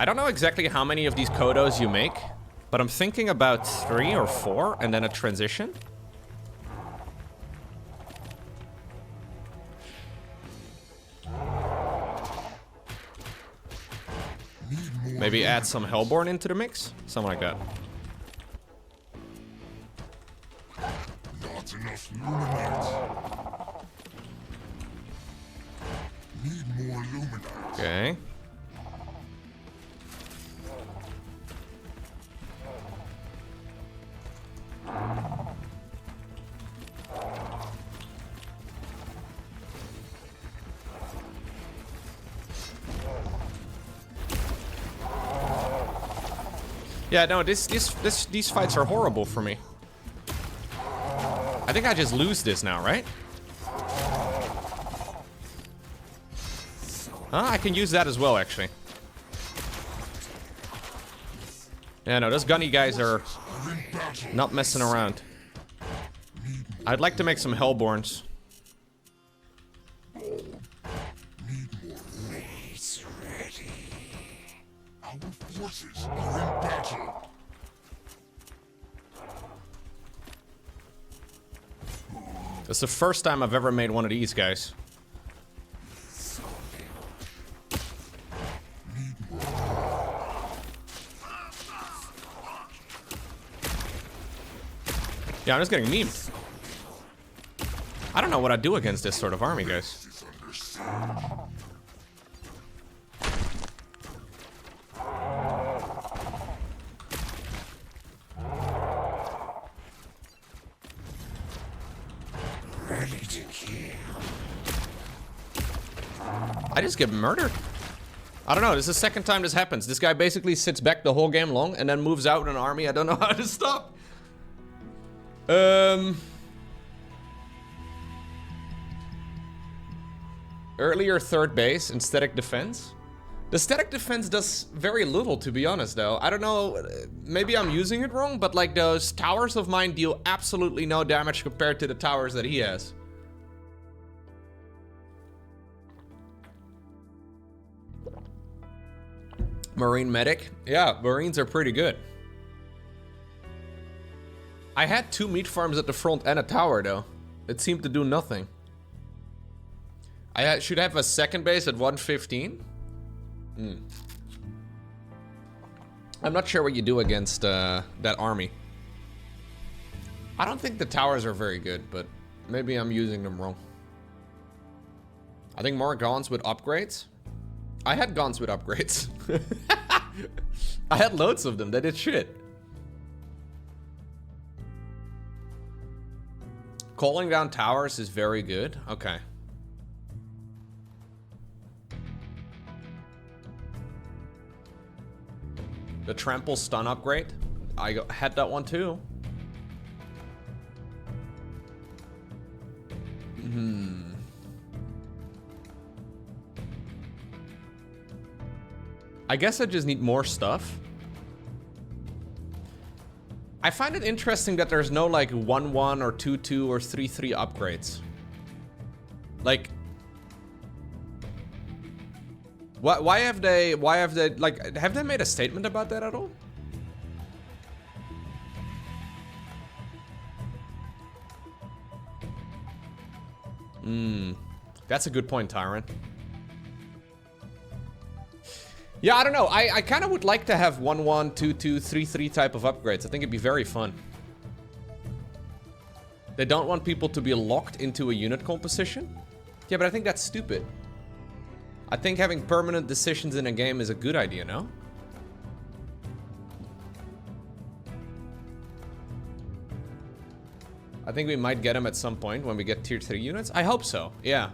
I don't know exactly how many of these Kodos you make, but I'm thinking about 3 or 4 and then a transition. Maybe add some Hellborn into the mix? Something like that. Not enough luminite. Need more luminite. Okay. Yeah, no, these fights are horrible for me. I think I just lose this now, right? I can use that as well, actually. Yeah, no, those gunny guys are not messing around. I'd like to make some Hellborns. Forces are in battle. That's the first time I've ever made one of these guys. Yeah, I'm just getting memed. I don't know what I'd do against this sort of army, guys. I just get murdered. I don't know, this is the second time this happens. This guy basically sits back the whole game long and then moves out an army I don't know how to stop. Earlier third base and static defense. The static defense does very little, to be honest, though. I don't know, maybe I'm using it wrong, but like those towers of mine deal absolutely no damage compared to the towers that he has. Marine medic. Yeah, Marines are pretty good. I had 2 meat farms at the front and a tower, though. It seemed to do nothing. I should have a second base at 115. I'm not sure what you do against that army. I don't think the towers are very good, but maybe I'm using them wrong. I think more guns with upgrades. I had guns with upgrades. I had loads of them. They did shit. Calling down towers is very good. Okay. The trample stun upgrade. I had that one too. I guess I just need more stuff. I find it interesting that there's no like 1-1 or 2-2 or 3-3 upgrades. Like, why have they like, have they made a statement about that at all? That's a good point, Tyrant. Yeah, I don't know. I kind of would like to have 1-1, 2-2, 3-3 type of upgrades. I think it'd be very fun. They don't want people to be locked into a unit composition. Yeah, but I think that's stupid. I think having permanent decisions in a game is a good idea, no? I think we might get them at some point when we get tier 3 units. I hope so, yeah.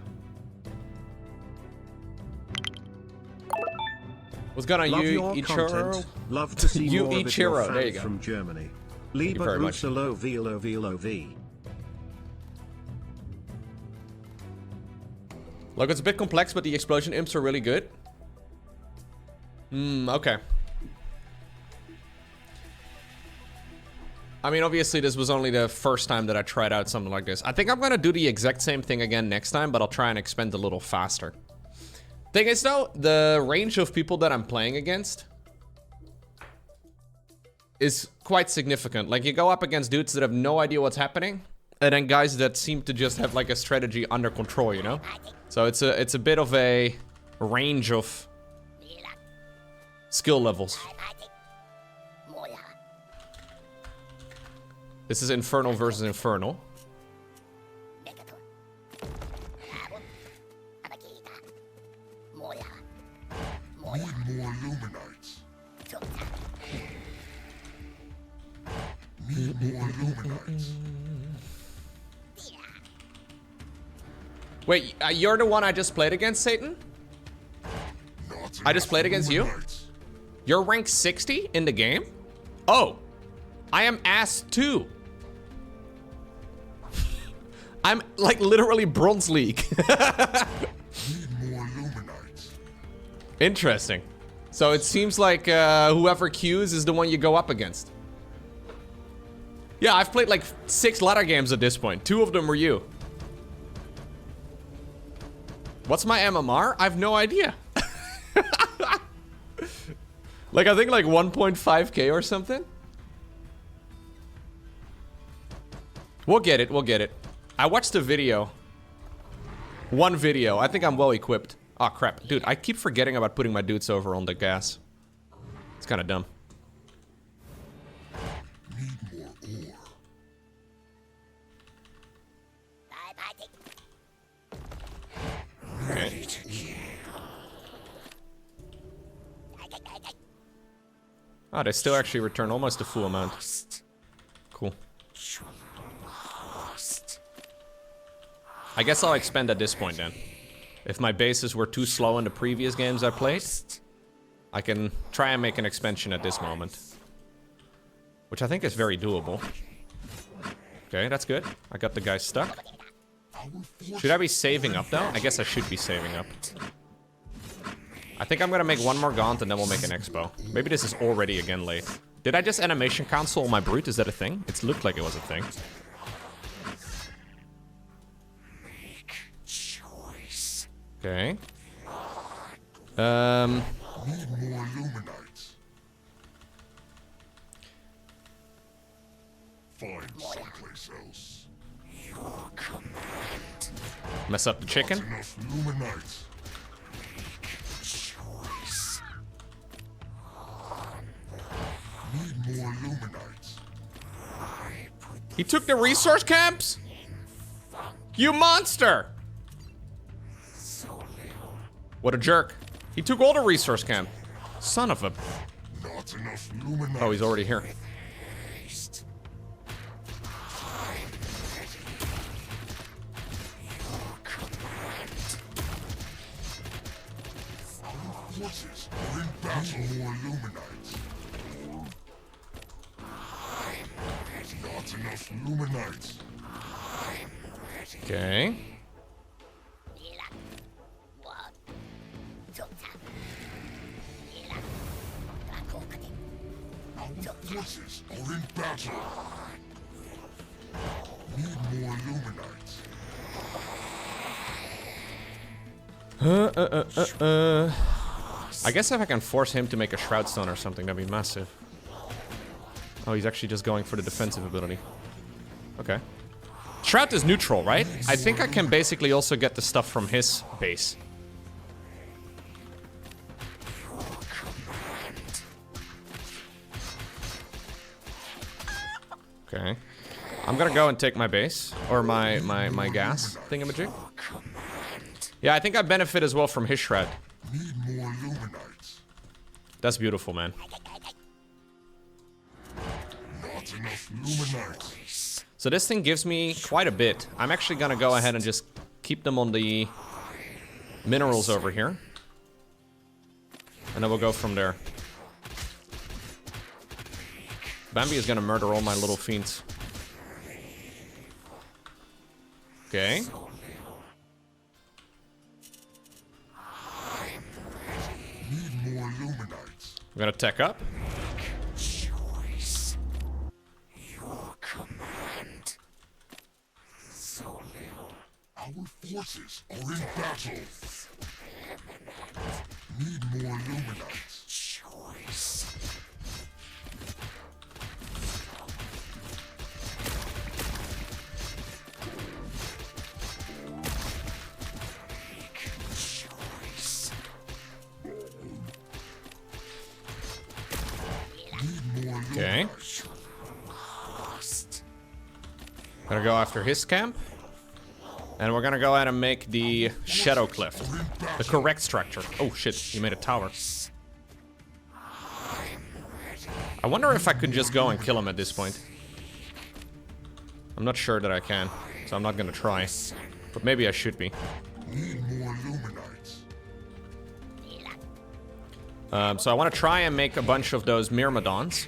What's going on, you Ichiro? Love to see you more Ichiro, there you go. From Germany. Thank you very much. Look, it's a bit complex, but the explosion imps are really good. Okay. I mean, obviously, this was only the first time that I tried out something like this. I think I'm gonna do the exact same thing again next time, but I'll try and expand a little faster. Thing is, though, the range of people that I'm playing against is quite significant. Like, you go up against dudes that have no idea what's happening, and then guys that seem to just have like a strategy under control, you know? So it's a bit of a range of skill levels. This is Infernal versus Infernal. Need more Luminites. Need more Luminites. Wait, you're the one I just played against, Satan? I just played against you? You're rank 60 in the game? Oh, I am ass 2. I'm like literally bronze league. Need more Luminites. Interesting. So it seems like whoever queues is the one you go up against. Yeah, I've played like 6 ladder games at this point. 2 of them were you. What's my MMR? I have no idea. Like, I think like 1.5k or something. We'll get it, we'll get it. I watched a video. One video. I think I'm well equipped. Oh crap. Dude, I keep forgetting about putting my dudes over on the gas. It's kind of dumb. Need more ore. Okay. Oh, they still actually return almost the full amount. Cool. I guess I'll expand at this point then. If my bases were too slow in the previous games I played, I can try and make an expansion at this moment. Which I think is very doable. Okay, that's good. I got the guy stuck. Should I be saving up though? I guess I should be saving up. I think I'm gonna make one more Gaunt and then we'll make an Expo. Maybe this is already again late. Did I just animation cancel my Brute? Is that a thing? It looked like it was a thing. Okay. Need more Luminites. Find someplace else. Mess up the chicken. Enough Luminites. Need more Luminites. He took the resource camps? You monster! What a jerk. He took all the resource camp. Son of a... Not enough Luminites. Oh, he's already here. Forces are in battle. More Luminites. Not enough Luminites. Okay. Forces are in battle. Need more Luminites. I guess if I can force him to make a Shroud Stone or something, that'd be massive. Oh, he's actually just going for the defensive ability. Okay. Shroud is neutral, right? I think I can basically also get the stuff from his base. Okay. I'm gonna go and take my base. Or my gas thingamajig. Yeah, I think I benefit as well from his Shroud. Need more Luminites. That's beautiful, man. Not enough Luminites. So this thing gives me quite a bit. I'm actually gonna go ahead and just keep them on the minerals over here. And then we'll go from there. Bambi is gonna murder all my little fiends. Okay. Need more Luminites. I'm gonna tech up. Choice. Your command. So little. Our forces are in battle. Need more Luminites. Choice. Okay. Gonna go after his camp. And we're gonna go ahead and make the Shadow Cliff. The correct structure. Oh shit, he made a tower. I wonder if I could just go and kill him at this point. I'm not sure that I can, so I'm not gonna try. But maybe I should be. Need more Luminites. So I want to try and make a bunch of those Myrmidons.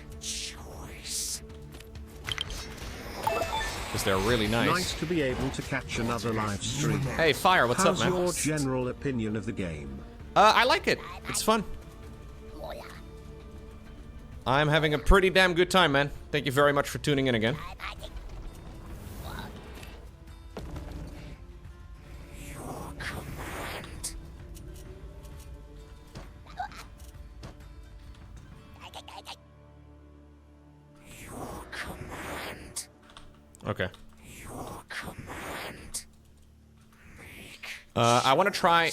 Because they're really nice. Nice to be able to catch another live stream. Hey, Fire, what's up, man? How's your general opinion of the game? I like it. It's fun. I'm having a pretty damn good time, man. Thank you very much for tuning in again. Okay. I want to try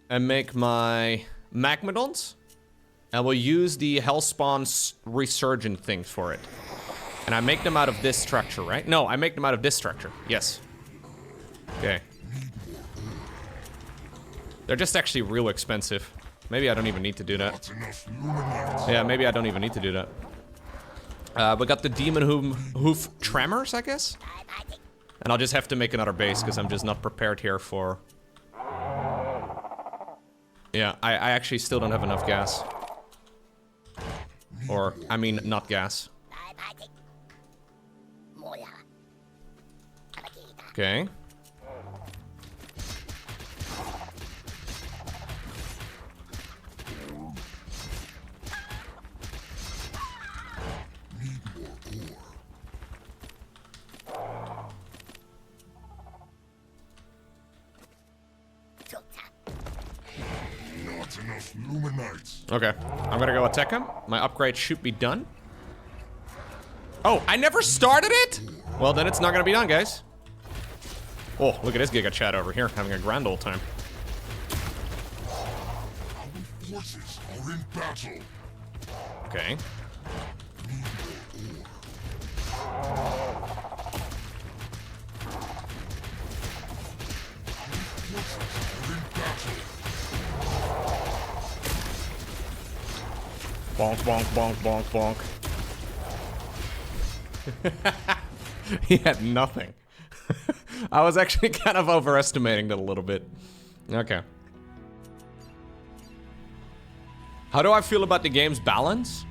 and make my Magmadons. And we'll use the Hellspawn Resurgent thing for it. And I make them out of this structure, right? No, I make them out of this structure. Yes. Okay. They're just actually real expensive. Maybe I don't even need to do that. Yeah, maybe I don't even need to do that. We got the Demon Hoof Tremors, I guess? And I'll just have to make another base, because I'm just not prepared here for... Yeah, I actually still don't have enough gas. Or, I mean, not gas. Okay. Not enough Luminites. Okay, I'm gonna go attack him. My upgrade should be done. Oh, I never started it? Well, then it's not gonna be done, guys. Oh, look at this Giga Chat over here, having a grand old time. Our forces are in battle. Okay. Bonk, bonk, bonk, bonk, bonk. He had nothing. I was actually kind of overestimating that a little bit. Okay. How do I feel about the game's balance?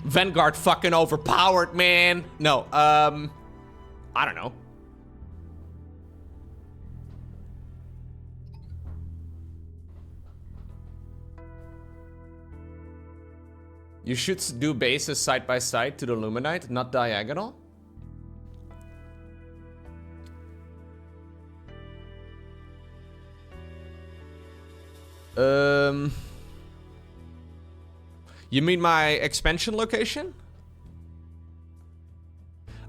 Vanguard fucking overpowered, man. No, I don't know. You should do bases side by side to the Luminite, not diagonal. You mean my expansion location?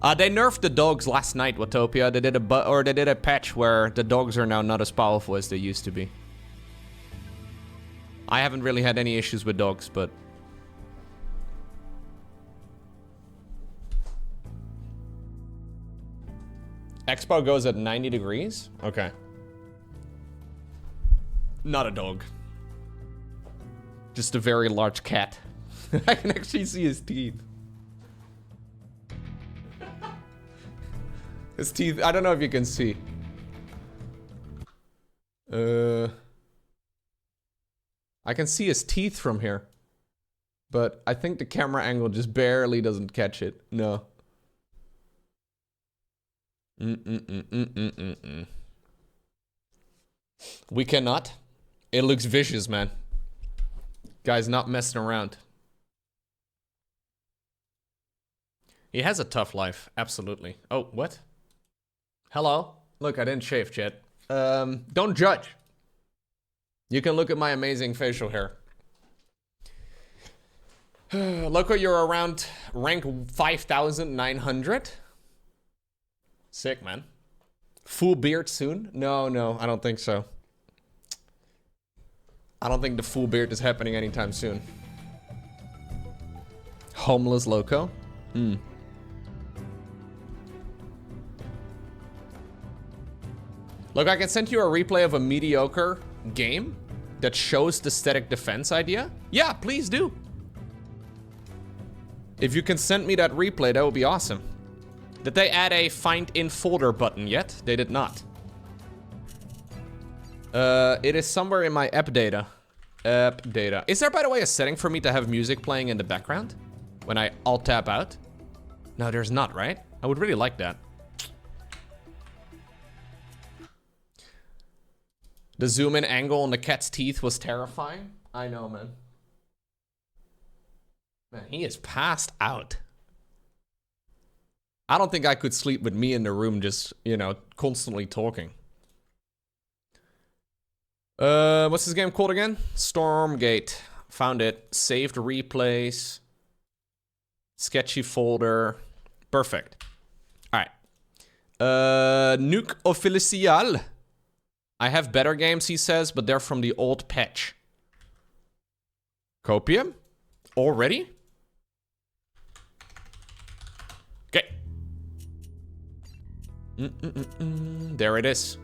They nerfed the dogs last night, Watopia. They did a patch where the dogs are now not as powerful as they used to be. I haven't really had any issues with dogs, but... Expo goes at 90 degrees? Okay. Not a dog. Just a very large cat. I can actually see his teeth. His teeth, I don't know if you can see. I can see his teeth from here. But I think the camera angle just barely doesn't catch it. No. We cannot. It looks vicious, man. Guy's not messing around. He has a tough life, absolutely. Oh, what? Hello? Look, I didn't shave, Chet. Don't judge. You can look at my amazing facial hair. Lowko, you're around rank 5,900. Sick, man. Full beard soon? No, I don't think so. I don't think the full beard is happening anytime soon. Homeless Lowko. Look, I can send you a replay of a mediocre game that shows the static defense idea. Yeah, please do. If you can send me that replay, that would be awesome. Did they add a find in folder button yet? They did not. It is somewhere in my app data. App data. Is there, by the way, a setting for me to have music playing in the background when I alt tab out? No, there's not, right? I would really like that. The zoom in angle on the cat's teeth was terrifying. I know, man. Man, he is passed out. I don't think I could sleep with me in the room just, you know, constantly talking. What's this game called again? Stormgate. Found it. Saved replays. Sketchy folder. Perfect. Alright. Nuke Official. I have better games, he says, but they're from the old patch. Copium? Already? Okay. There it is.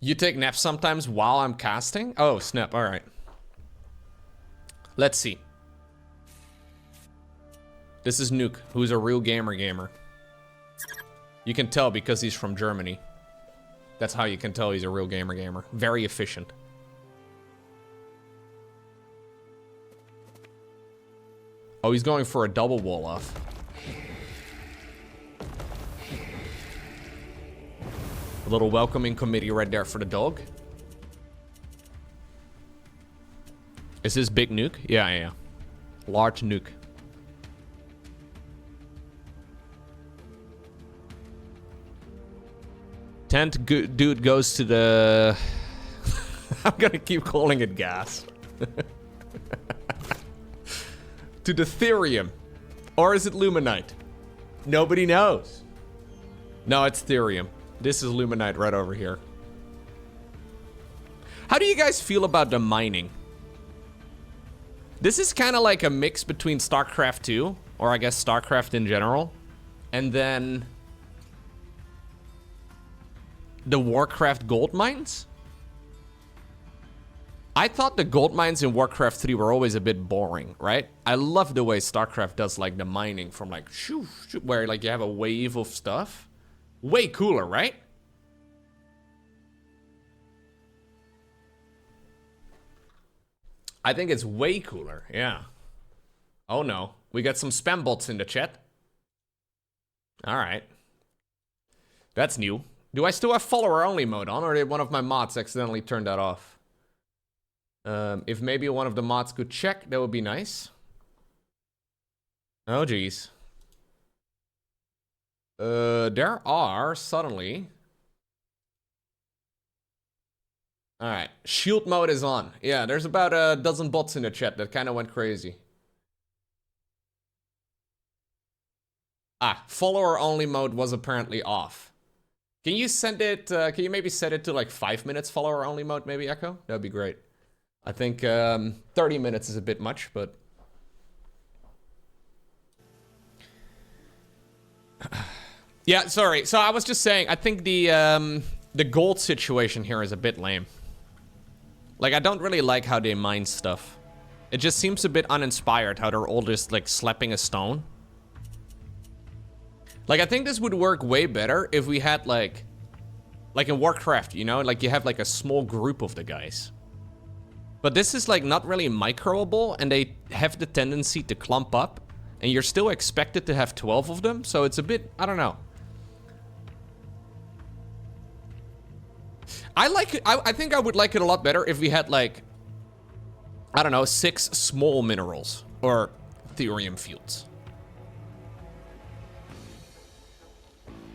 You take naps sometimes while I'm casting? Oh, snap. All right. Let's see. This is Nuke, who's a real gamer. You can tell because he's from Germany. That's how you can tell he's a real gamer. Very efficient. Oh, he's going for a double wall off. A little welcoming committee right there for the dog. Is this big Nuke? Yeah. Large Nuke. Tent dude goes to the... I'm gonna keep calling it gas. To the Therium. Or is it Luminite? Nobody knows. No, it's Therium. This is Luminite right over here. How do you guys feel about the mining? This is kind of like a mix between StarCraft 2, or I guess StarCraft in general, and then the Warcraft gold mines? I thought the gold mines in Warcraft 3 were always a bit boring, right? I love the way StarCraft does like the mining from like shoo, shoo, where like you have a wave of stuff. Way cooler, right? I think it's way cooler, yeah. Oh no, we got some spam bots in the chat. All right. That's new. Do I still have follower only mode on, or did one of my mods accidentally turn that off? If maybe one of the mods could check, that would be nice. Oh geez. There are suddenly... Alright, shield mode is on. Yeah, there's about a dozen bots in the chat that kind of went crazy. Ah, follower only mode was apparently off. Can you send it, can you maybe set it to like 5 minutes follower only mode, maybe, Echo? That'd be great. I think 30 minutes is a bit much, but... Yeah, sorry. So I was just saying, I think the gold situation here is a bit lame. Like, I don't really like how they mine stuff. It just seems a bit uninspired how they're all just, like, slapping a stone. Like, I think this would work way better if we had, like in Warcraft, you know? Like, you have, like, a small group of the guys. But this is, like, not really microable, and they have the tendency to clump up. And you're still expected to have 12 of them, so it's a bit... I don't know. I like it. I think I would like it a lot better if we had, like... I don't know, 6 small minerals. Or Therium fields.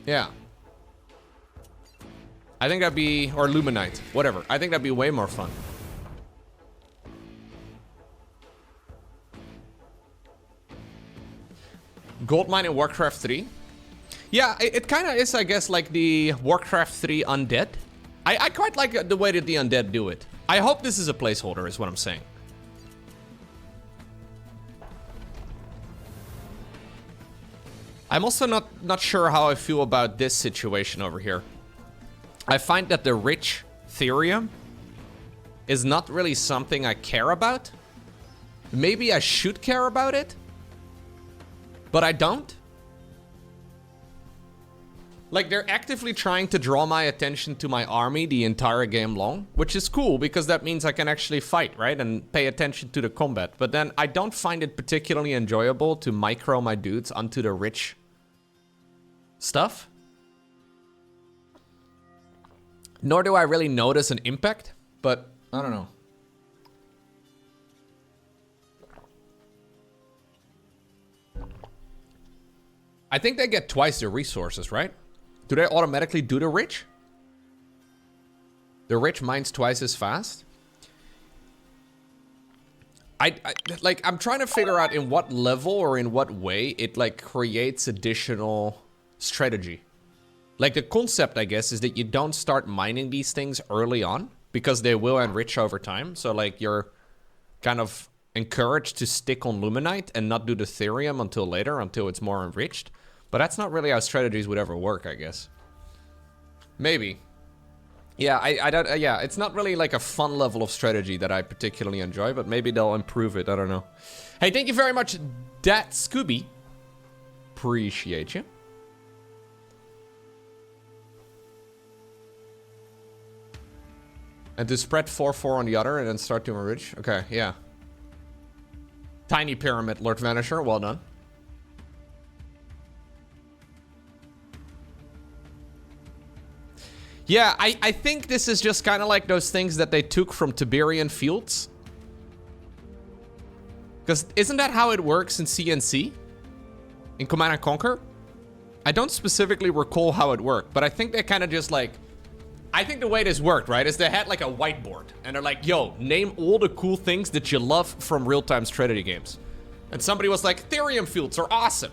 Yeah. I think that'd be... Or Luminite. Whatever. I think that'd be way more fun. Goldmine in Warcraft 3? Yeah, it kind of is, I guess, like the Warcraft 3 undead. I quite like the way that the undead do it. I hope this is a placeholder, is what I'm saying. I'm also not sure how I feel about this situation over here. I find that the rich Therium is not really something I care about. Maybe I should care about it, but I don't. Like, they're actively trying to draw my attention to my army the entire game long, which is cool because that means I can actually fight, right? And pay attention to the combat. But then I don't find it particularly enjoyable to micro my dudes onto the rich stuff. Nor do I really notice an impact, but I don't know. I think they get twice the resources, right? Do they automatically do the rich? The rich mines twice as fast? I'm trying to figure out in what level or in what way it like creates additional strategy. Like the concept, I guess, is that you don't start mining these things early on because they will enrich over time. So like you're kind of encouraged to stick on Luminite and not do the Therium until later, until it's more enriched. But that's not really how strategies would ever work, I guess. Maybe. Yeah, I don't. Yeah, it's not really like a fun level of strategy that I particularly enjoy, but maybe they'll improve it. I don't know. Hey, thank you very much, Dat Scooby. Appreciate you. And to spread 4-4 on the other and then start to enrich. Okay, yeah. Tiny Pyramid, Lord Vanisher. Well done. Yeah, I think this is just kind of like those things that they took from Tiberian Fields. Because isn't that how it works in CNC? In Command & Conquer? I don't specifically recall how it worked, but I think they kind of just like... I think the way this worked, right, is they had like a whiteboard. And they're like, yo, name all the cool things that you love from real-time strategy games. And somebody was like, Therium Fields are awesome.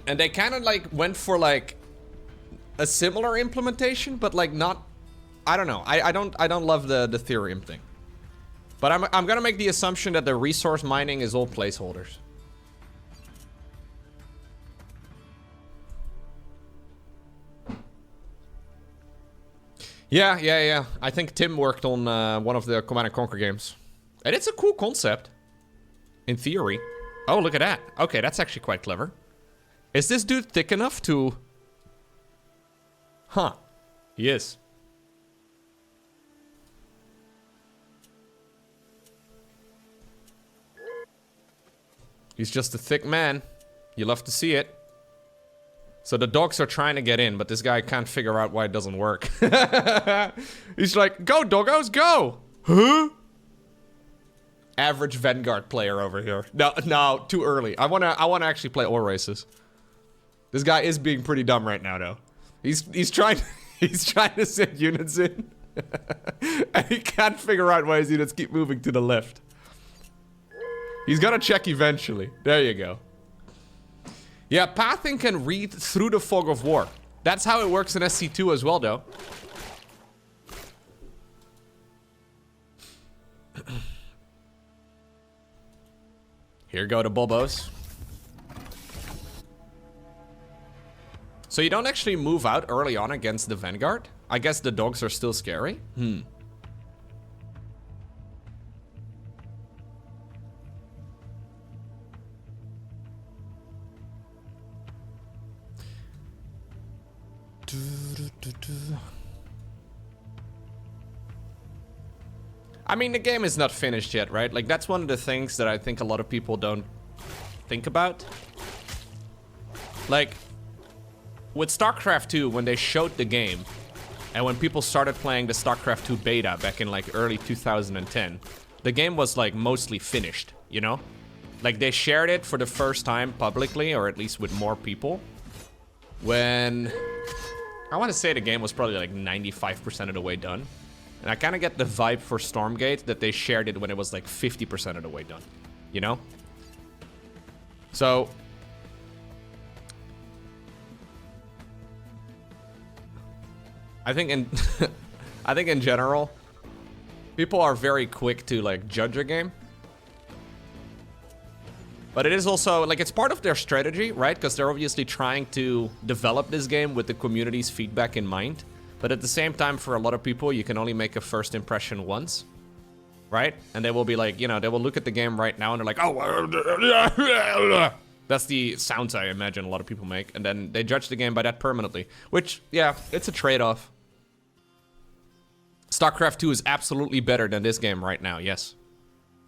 And they kind of like went for like... a similar implementation, but like not, I don't know. I don't love the Therium thing. But I'm gonna make the assumption that the resource mining is all placeholders. Yeah. I think Tim worked on one of the Command & Conquer games. And it's a cool concept. In theory. Oh, look at that. Okay, that's actually quite clever. Is this dude thick enough to... Huh. He is. He's just a thick man. You love to see it. So the dogs are trying to get in, but this guy can't figure out why it doesn't work. He's like, go doggos, go! Huh? Average Vanguard player over here. No, too early. I wanna actually play all races. This guy is being pretty dumb right now, though. He's trying to send units in. And he can't figure out why his units keep moving to the left. He's gonna check eventually. There you go. Yeah, Pathing can read through the fog of war. That's how it works in SC2 as well, though. Here go the Bobos. So you don't actually move out early on against the Vanguard? I guess the dogs are still scary? I mean, the game is not finished yet, right? Like, that's one of the things that I think a lot of people don't think about. Like, with StarCraft 2, when they showed the game, and when people started playing the StarCraft 2 beta back in, like, early 2010, the game was, like, mostly finished, you know? Like, they shared it for the first time publicly, or at least with more people, when... I want to say the game was probably, like, 95% of the way done. And I kind of get the vibe for Stormgate that they shared it when it was, like, 50% of the way done, you know? So... I think in I think in general, people are very quick to like judge a game. But it is also, like, it's part of their strategy, right? Because they're obviously trying to develop this game with the community's feedback in mind. But at the same time, for a lot of people, you can only make a first impression once, right? And they will be like, you know, they will look at the game right now and they're like, oh, that's the sounds I imagine a lot of people make. And then they judge the game by that permanently, which, yeah, it's a trade-off. StarCraft 2 is absolutely better than this game right now, yes.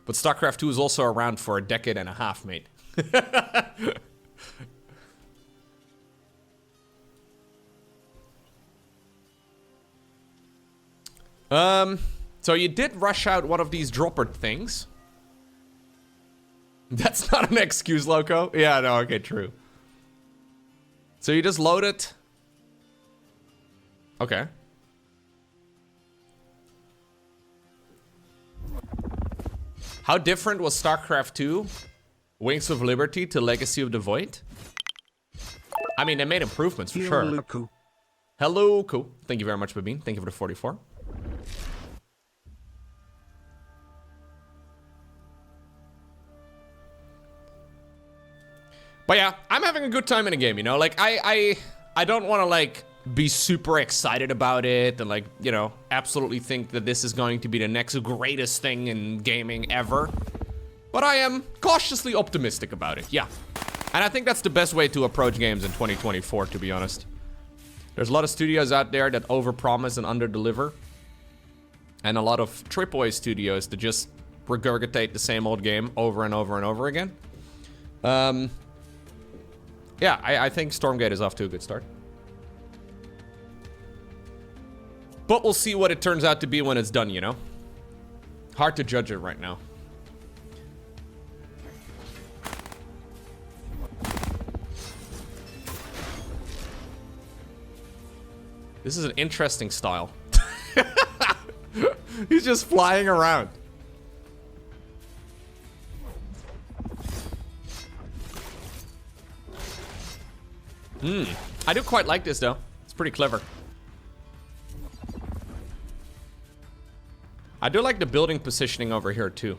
But StarCraft 2 is also around for a decade and a half, mate. So you did rush out one of these dropper things. That's not an excuse, Lowko. Yeah, no, okay, true. So you just load it. Okay. How different was StarCraft 2, Wings of Liberty to Legacy of the Void? I mean, they made improvements for sure. Lowko. Hello, cool. Thank you very much, Babine. Thank you for the 44. But yeah, I'm having a good time in a game, you know? Like, I don't want to, like, be super excited about it and, like, you know, absolutely think that this is going to be the next greatest thing in gaming ever. But I am cautiously optimistic about it, yeah. And I think that's the best way to approach games in 2024, to be honest. There's a lot of studios out there that overpromise and underdeliver. And a lot of AAA studios that just regurgitate the same old game over and over and over again. Yeah, I think Stormgate is off to a good start. But we'll see what it turns out to be when it's done, you know? Hard to judge it right now. This is an interesting style. He's just flying around. I do quite like this, though. It's pretty clever. I do like the building positioning over here, too.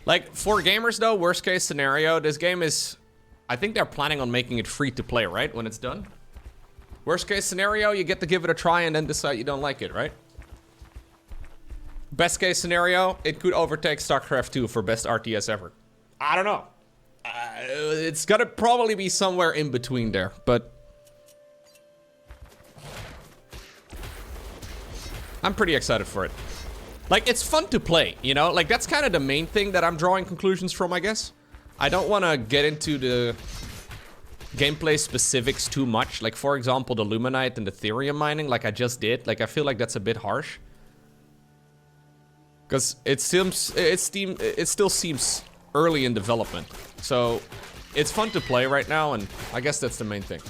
Like, for gamers, though, worst case scenario, this game is... I think they're planning on making it free to play, right? When it's done. Worst case scenario, you get to give it a try and then decide you don't like it, right? Best case scenario, it could overtake StarCraft 2 for best RTS ever. I don't know. It's gotta probably be somewhere in between there, but... I'm pretty excited for it. Like, it's fun to play, you know? Like, that's kind of the main thing that I'm drawing conclusions from, I guess. I don't want to get into the gameplay specifics too much. Like, for example, the Luminite and the Ethereum mining, like I just did. Like, I feel like that's a bit harsh. Because it still seems early in development. So, it's fun to play right now, and I guess that's the main thing.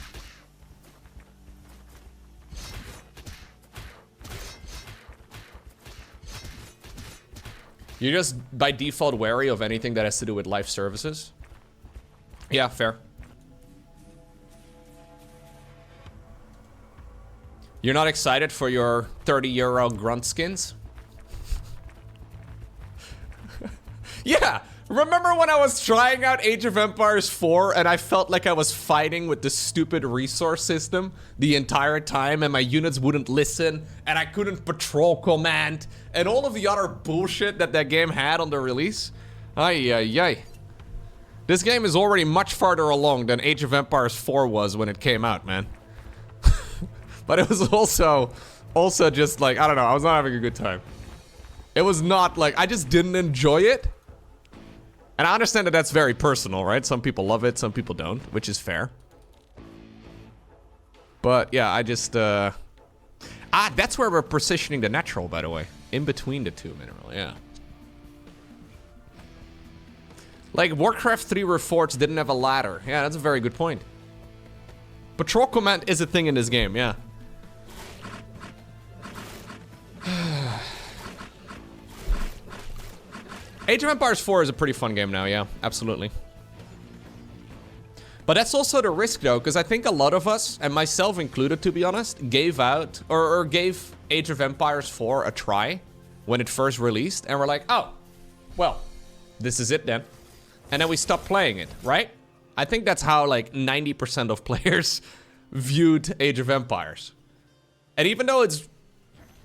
You're just, by default, wary of anything that has to do with life services? Yeah, fair. You're not excited for your 30-euro grunt skins? Yeah! Remember when I was trying out Age of Empires 4 and I felt like I was fighting with the stupid resource system the entire time and my units wouldn't listen and I couldn't patrol command and all of the other bullshit that game had on the release? Ay, ay, ay. This game is already much farther along than Age of Empires 4 was when it came out, man. But it was also just like, I don't know, I was not having a good time. It was not like, I just didn't enjoy it. And I understand that that's very personal, right? Some people love it, some people don't, which is fair. But yeah, I just, that's where we're positioning the natural, by the way. In between the two mineral, yeah. Like, Warcraft 3 Reforged didn't have a ladder. Yeah, that's a very good point. Patrol command is a thing in this game, yeah. Age of Empires 4 is a pretty fun game now, yeah, absolutely. But that's also the risk, though, because I think a lot of us, and myself included, to be honest, gave out or gave Age of Empires 4 a try when it first released, and we're like, oh, well, this is it then. And then we stopped playing it, right? I think that's how like 90% of players viewed Age of Empires. And even though it's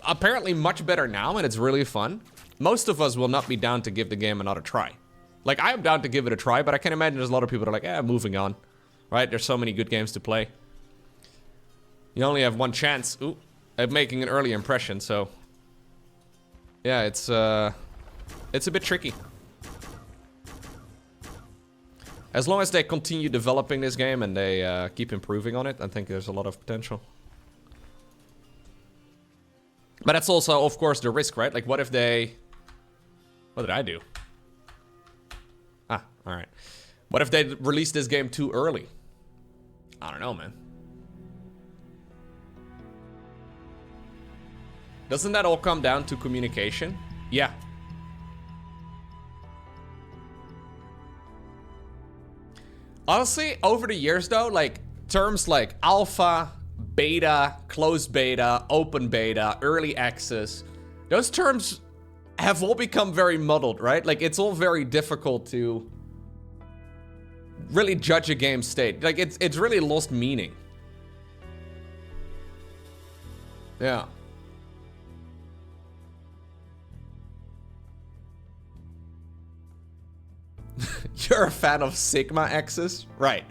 apparently much better now and it's really fun, most of us will not be down to give the game another try. Like, I am down to give it a try, but I can imagine there's a lot of people that are like, moving on. Right? There's so many good games to play. You only have one chance at making an early impression, so... Yeah, it's a bit tricky. As long as they continue developing this game and they keep improving on it, I think there's a lot of potential. But that's also, of course, the risk, right? Like, what if they... What did I do? Ah, alright. What if they release this game too early? I don't know, man. Doesn't that all come down to communication? Yeah. Honestly, over the years though, like terms like alpha, beta, closed beta, open beta, early access, those terms have all become very muddled, right? Like it's all very difficult to really judge a game's state. Like it's really lost meaning. Yeah. You're a fan of Sigma X's? Right.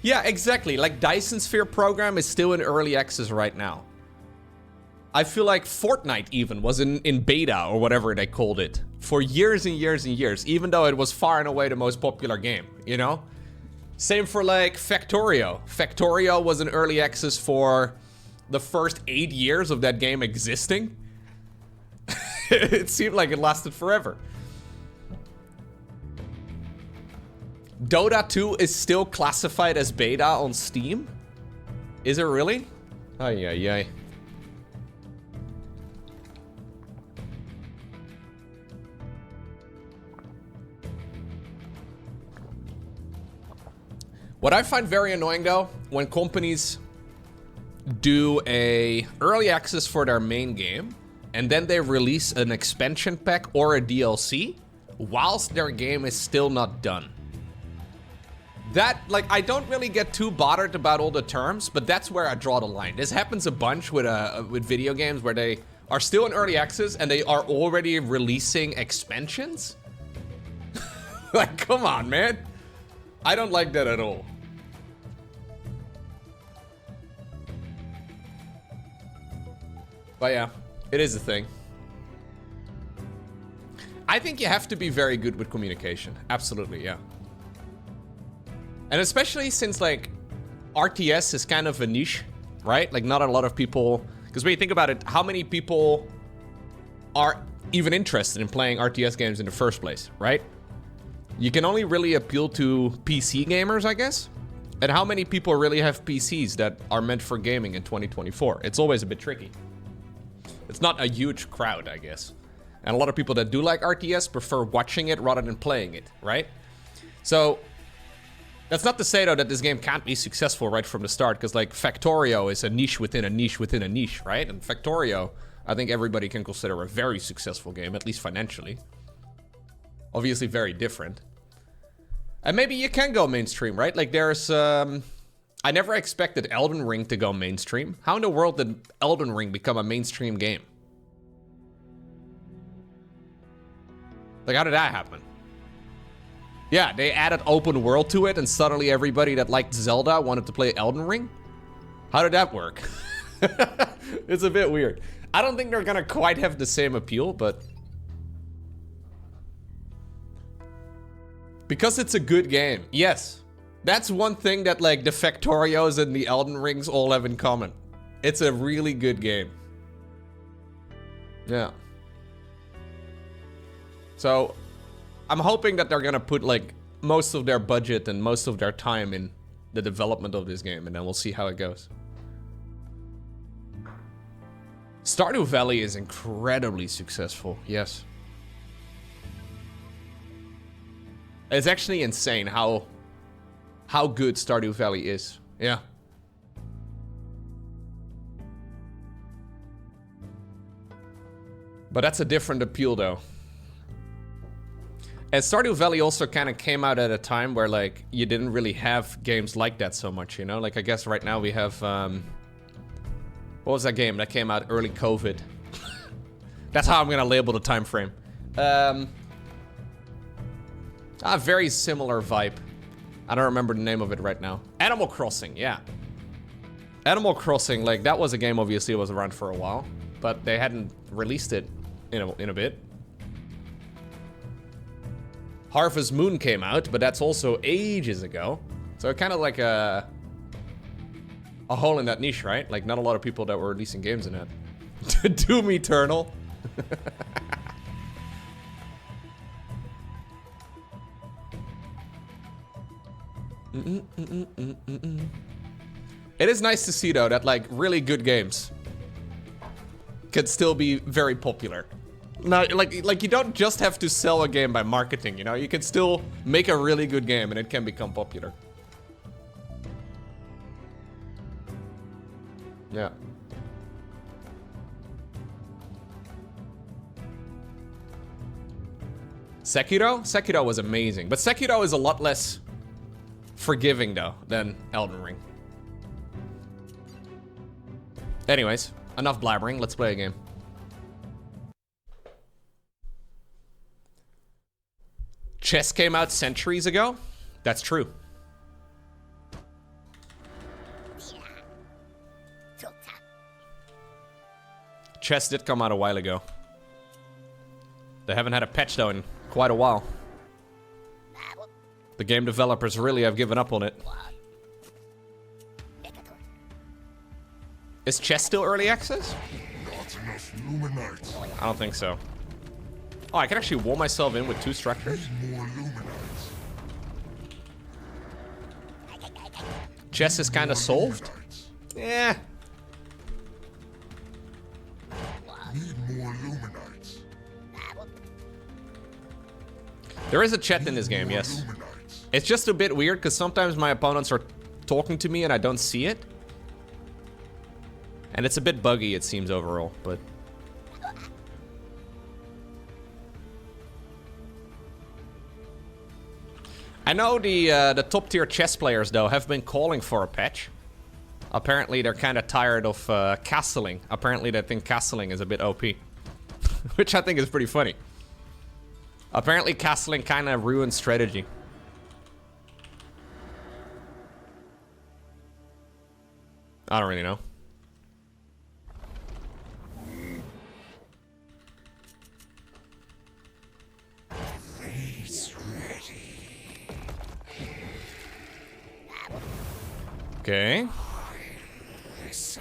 Yeah, exactly. Like Dyson Sphere program is still in early access right now. I feel like Fortnite even was in beta or whatever they called it for years and years and years, even though it was far and away the most popular game, you know? Same for like Factorio. Factorio was in early access for the first 8 years of that game existing. It seemed like it lasted forever. Dota 2 is still classified as beta on Steam? Is it really? Ay, ay, ay. What I find very annoying though, when companies do a early access for their main game, and then they release an expansion pack or a DLC, whilst their game is still not done. That, like, I don't really get too bothered about all the terms, but that's where I draw the line. This happens a bunch with video games where they are still in early access and they are already releasing expansions. Like, come on, man. I don't like that at all. But yeah, it is a thing. I think you have to be very good with communication. Absolutely, yeah. And especially since, like, RTS is kind of a niche, right? Like, not a lot of people... Because when you think about it, how many people are even interested in playing RTS games in the first place, right? You can only really appeal to PC gamers, I guess. And how many people really have PCs that are meant for gaming in 2024? It's always a bit tricky. It's not a huge crowd, I guess. And a lot of people that do like RTS prefer watching it rather than playing it, right? So, that's not to say, though, that this game can't be successful right from the start, because, like, Factorio is a niche within a niche within a niche, right? And Factorio, I think everybody can consider a very successful game, at least financially. Obviously very different. And maybe you can go mainstream, right? Like, there's, I never expected Elden Ring to go mainstream. How in the world did Elden Ring become a mainstream game? Like, how did that happen? Yeah, they added open world to it, and suddenly everybody that liked Zelda wanted to play Elden Ring? How did that work? It's a bit weird. I don't think they're gonna quite have the same appeal, but... Because it's a good game, yes. That's one thing that, like, the Factorios and the Elden Rings all have in common. It's a really good game. Yeah. So, I'm hoping that they're gonna put, like, most of their budget and most of their time in the development of this game, and then we'll see how it goes. Stardew Valley is incredibly successful, yes. It's actually insane how good Stardew Valley is. Yeah. But that's a different appeal, though. And Stardew Valley also kind of came out at a time where, like, you didn't really have games like that so much, you know? Like, I guess right now we have, what was that game that came out early COVID? That's how I'm gonna label the time frame. A very similar vibe. I don't remember the name of it right now. Animal Crossing, yeah. Animal Crossing, like, that was a game, obviously, it was around for a while. But they hadn't released it in a bit. Harvest Moon came out, but that's also ages ago. So kind of like a hole in that niche, right? Like not a lot of people that were releasing games in that. Doom Eternal. It is nice to see though that like really good games can still be very popular. Now, like you don't just have to sell a game by marketing, you know? You can still make a really good game and it can become popular. Yeah. Sekiro? Sekiro was amazing, but Sekiro is a lot less forgiving though than Elden Ring. Anyways, enough blabbering, let's play a game. Chess came out centuries ago? That's true. Chess did come out a while ago. They haven't had a patch though in quite a while. The game developers really have given up on it. Is chess still early access? I don't think so. Oh, I can actually wall myself in with 2 structures? Chess is kind of solved? Yeah. There is a chat in this game, yes. It's just a bit weird because sometimes my opponents are talking to me and I don't see it. And it's a bit buggy, it seems, overall, but... I know the top tier chess players though have been calling for a patch. Apparently they're kind of tired of castling. Apparently they think castling is a bit OP. Which I think is pretty funny. Apparently castling kind of ruins strategy. I don't really know. Okay.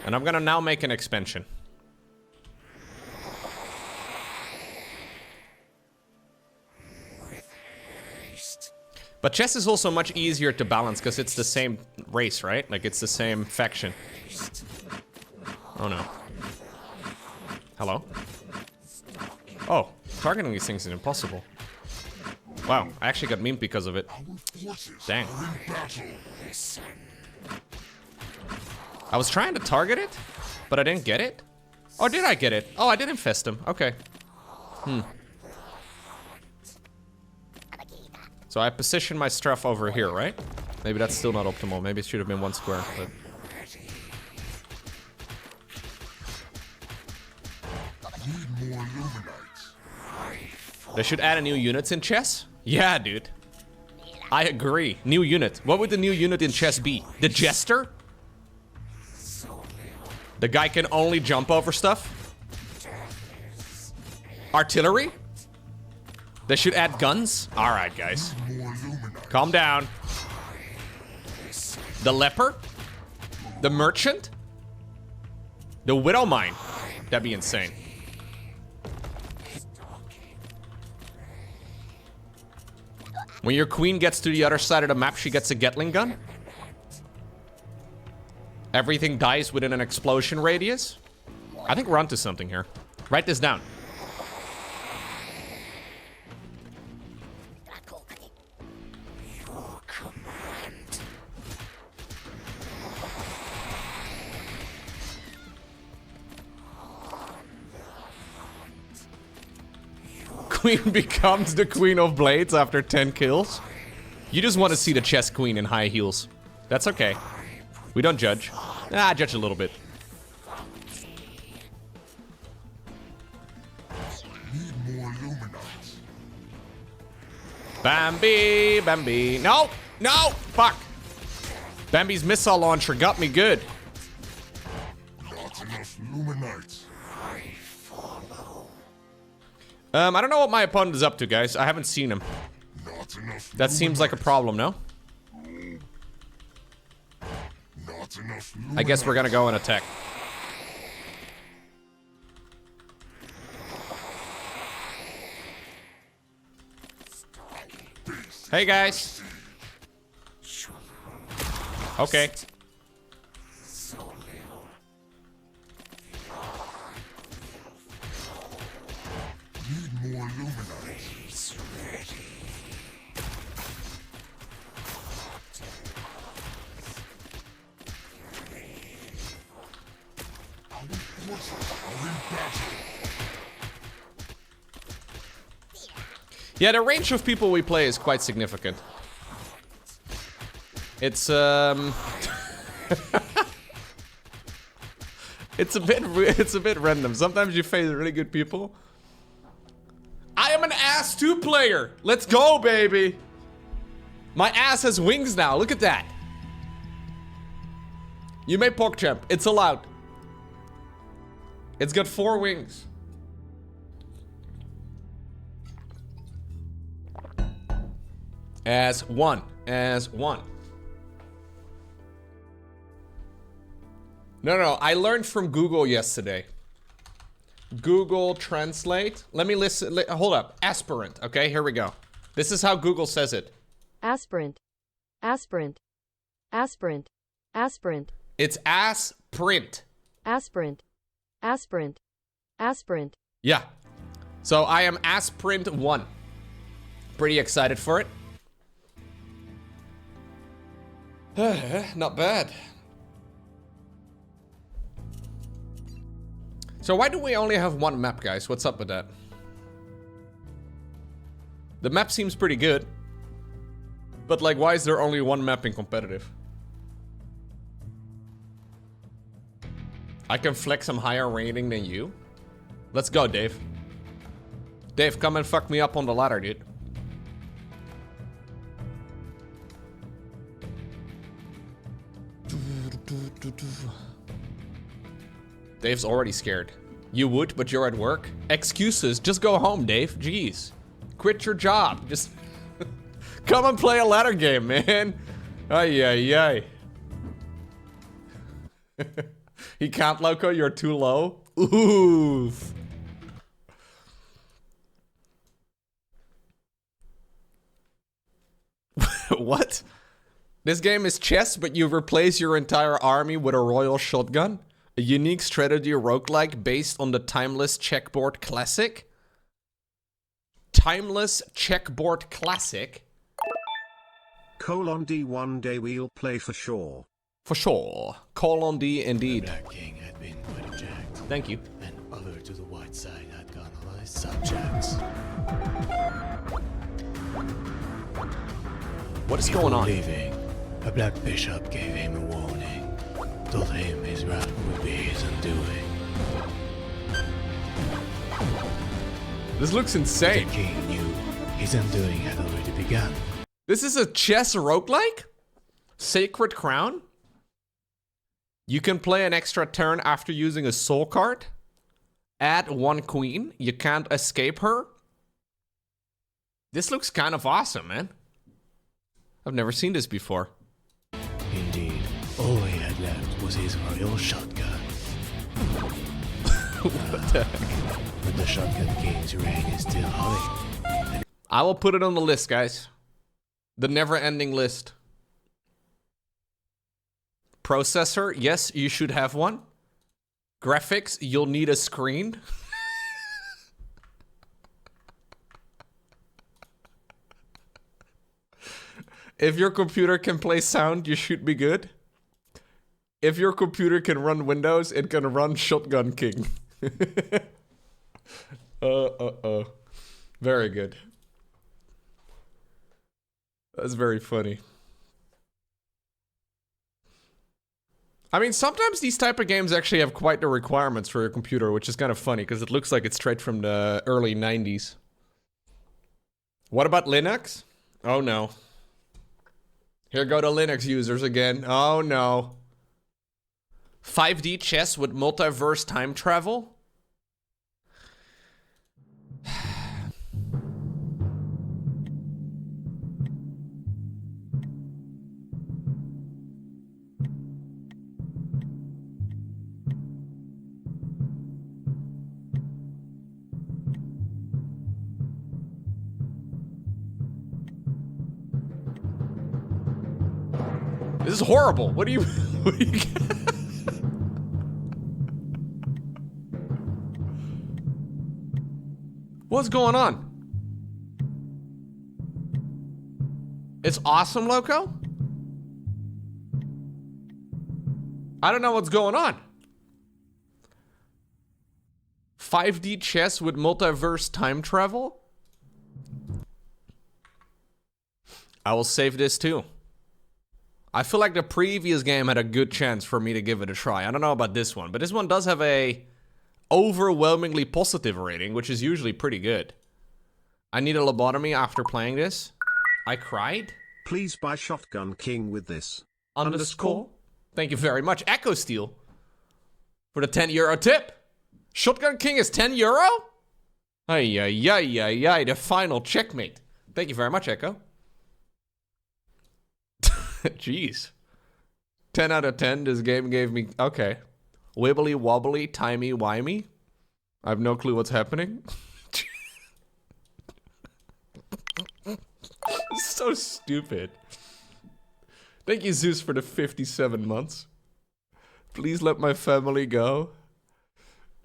And I'm gonna now make an expansion. But chess is also much easier to balance because it's the same race, right? Like it's the same faction. Oh no. Hello? Oh, targeting these things is impossible. Wow, I actually got memed because of it. Dang. I was trying to target it, but I didn't get it. Or did I get it? Oh, I did infest him. Okay. So I positioned my stuff over here, right? Maybe that's still not optimal. Maybe it should have been 1 square, but... They should add a new unit in chess? Yeah, dude. I agree. New unit. What would the new unit in chess be? The Jester? The guy can only jump over stuff? Artillery? They should add guns? Alright, guys. Calm down. The Leper? The Merchant? The Widow Mine? That'd be insane. When your queen gets to the other side of the map, she gets a Gatling gun? Everything dies within an explosion radius? I think we're onto something here. Write this down. queen becomes the queen of blades after 10 kills. You just want to see the chess queen in high heels. That's okay. We don't judge. I judge a little bit. Need more Illuminati. Bambi, Bambi. No, no, fuck. Bambi's missile launcher got me good. Not enough Illuminati. I don't know what my opponent is up to, guys. I haven't seen him. Not enough. That seems like a problem, no? Not enough. I guess we're gonna go and attack. Hey, guys. Okay. Need more Illuminati. Our forces are in battle. Yeah, the range of people we play is quite significant. It's it's a bit random. Sometimes you face really good people. I am an ass 2 player. Let's go, baby. My ass has wings now. Look at that. You may PogChamp. It's allowed. It's got 4 wings. As one. As one. No, I learned from Google yesterday. Google Translate. Let me listen. Hold up. Aspirant. Okay, here we go. This is how Google says it. Aspirant. Aspirant. Aspirant. Aspirant. It's aspirant. Aspirant. Aspirant. Aspirant. Yeah. So I am aspirant 1. Pretty excited for it. Not bad. So why do we only have 1 map, guys? What's up with that? The map seems pretty good. But like, why is there only 1 map in competitive? I can flex some higher rating than you? Let's go, Dave. Dave, come and fuck me up on the ladder, dude. Dave's already scared. You would, but you're at work? Excuses. Just go home, Dave. Jeez. Quit your job. Just come and play a ladder game, man. Ay, ay, ay. He can't, Lowko. You're too low. Oof. What? This game is chess, but you replace your entire army with a royal shotgun? A unique strategy roguelike based on the timeless checkboard classic? Timeless checkboard classic? :D one day we'll play for sure. For sure. :D indeed. The Black King had been quite object, Thank you. and other to the white side had gone allied subjects. What is going on? Leaving, a black bishop gave him a warning, told him his wrath would be his undoing. This looks The insane. king knew his undoing had already begun. This is a chess roguelike? Sacred Crown? You can play an extra turn after using a soul card. Add 1 queen. You can't escape her. This looks kind of awesome, man. I've never seen this before. Indeed, all he had left was his royal shotgun. What the heck? But the shotgun king's reign is still hot. I will put it on the list, guys. The never-ending list. Processor, yes, you should have one. Graphics, you'll need a screen. If your computer can play sound, you should be good. If your computer can run Windows, it can run Shotgun King. Very good. That's very funny. I mean, sometimes these type of games actually have quite the requirements for your computer, which is kind of funny because it looks like it's straight from the early 90s. What about Linux? Oh no. Here go the Linux users again. Oh no. 5D chess with multiverse time travel? This is horrible. What do you... What do you What's going on? It's awesome, Lowko? I don't know what's going on. 5D chess with multiverse time travel? I will save this too. I feel like the previous game had a good chance for me to give it a try. I don't know about this one, but this one does have a overwhelmingly positive rating, which is usually pretty good. I need a lobotomy after playing this. I cried. Please buy Shotgun King with this. Underscore. Thank you very much, Echo Steel, for the 10 euro tip. Shotgun King is 10 euro? Ay, ay, ay, ay, ay, the final checkmate. Thank you very much, Echo. Jeez. 10 out of 10, this game gave me... Okay. Wibbly wobbly, timey wimey. I have no clue what's happening. So stupid. Thank you, Zeus, for the 57 months. Please let my family go.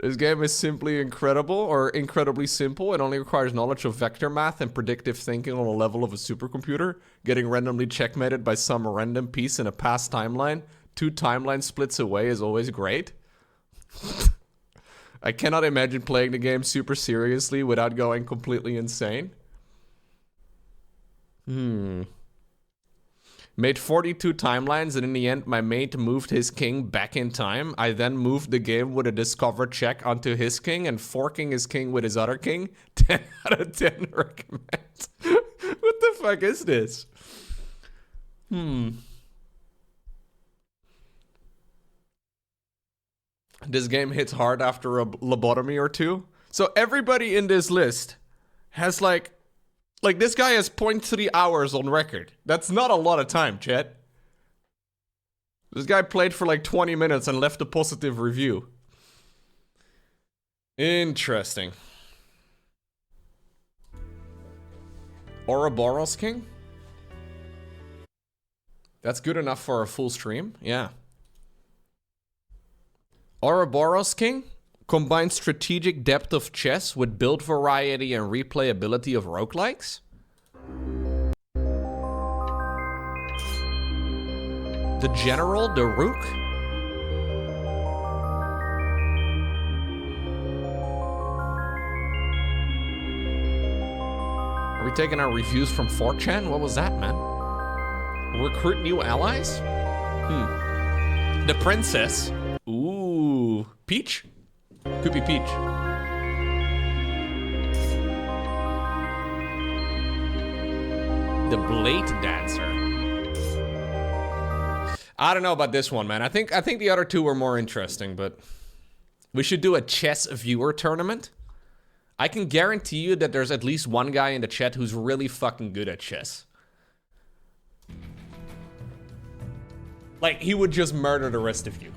This game is simply incredible, or incredibly simple. It only requires knowledge of vector math and predictive thinking on a level of a supercomputer. Getting randomly checkmated by some random piece in a past timeline 2 timeline splits away is always great. I cannot imagine playing the game super seriously without going completely insane. Made 42 timelines, and in the end, my mate moved his king back in time. I then moved the game with a discover check onto his king and forking his king with his other king. 10 out of 10 recommend. What the fuck is this? This game hits hard after a lobotomy or two. So everybody in this list has like this guy has 0.3 hours on record. That's not a lot of time, chat. This guy played for like 20 minutes and left a positive review. Interesting. Ouroboros King? That's good enough for a full stream, yeah. Ouroboros King combines strategic depth of chess with build variety and replayability of roguelikes. The General, the Rook. Are we taking our reviews from 4chan? What was that, man? Recruit new allies? The Princess. Ooh. Peach? Could be Peach. The Blade Dancer. I don't know about this one, man. I think the other two were more interesting, but we should do a chess viewer tournament. I can guarantee you that there's at least one guy in the chat who's really fucking good at chess. Like, he would just murder the rest of you.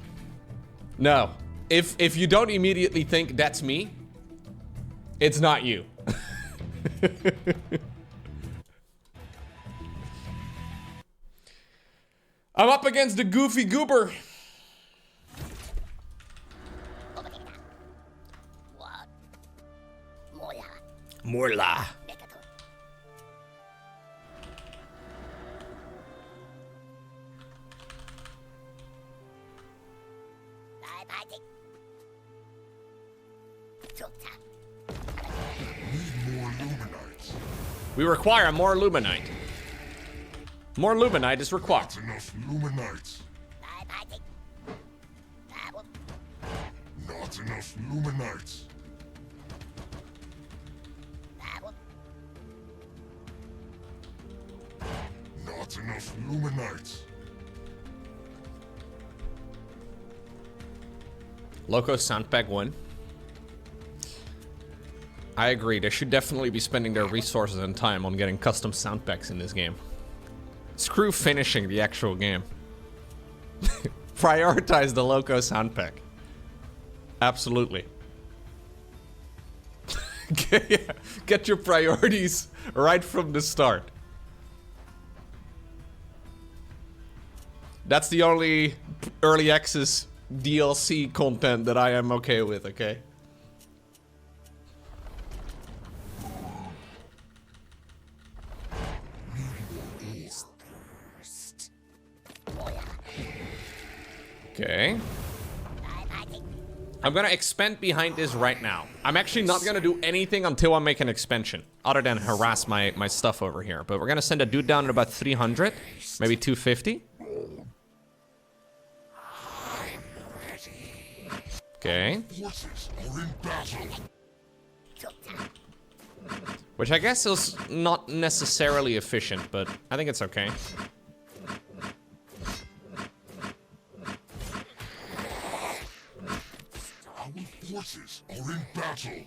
No. If you don't immediately think that's me, it's not you. I'm up against the goofy goober. Morla. Need more alumina. We require more Luminite. More Luminite is required. Not enough Luminites. Not enough Luminites. Not enough Luminites. Lowko soundpack win. I agree, they should definitely be spending their resources and time on getting custom sound packs in this game. Screw finishing the actual game. Prioritize the Lowko sound pack. Absolutely. Get your priorities right from the start. That's the only early access DLC content that I am okay with, okay? Okay. I'm gonna expand behind this right now. I'm actually not gonna do anything until I make an expansion, other than harass my stuff over here. But we're gonna send a dude down at about 300, maybe 250. Okay. Forces are in battle. Which I guess is not necessarily efficient, but I think it's okay. Our forces are in battle.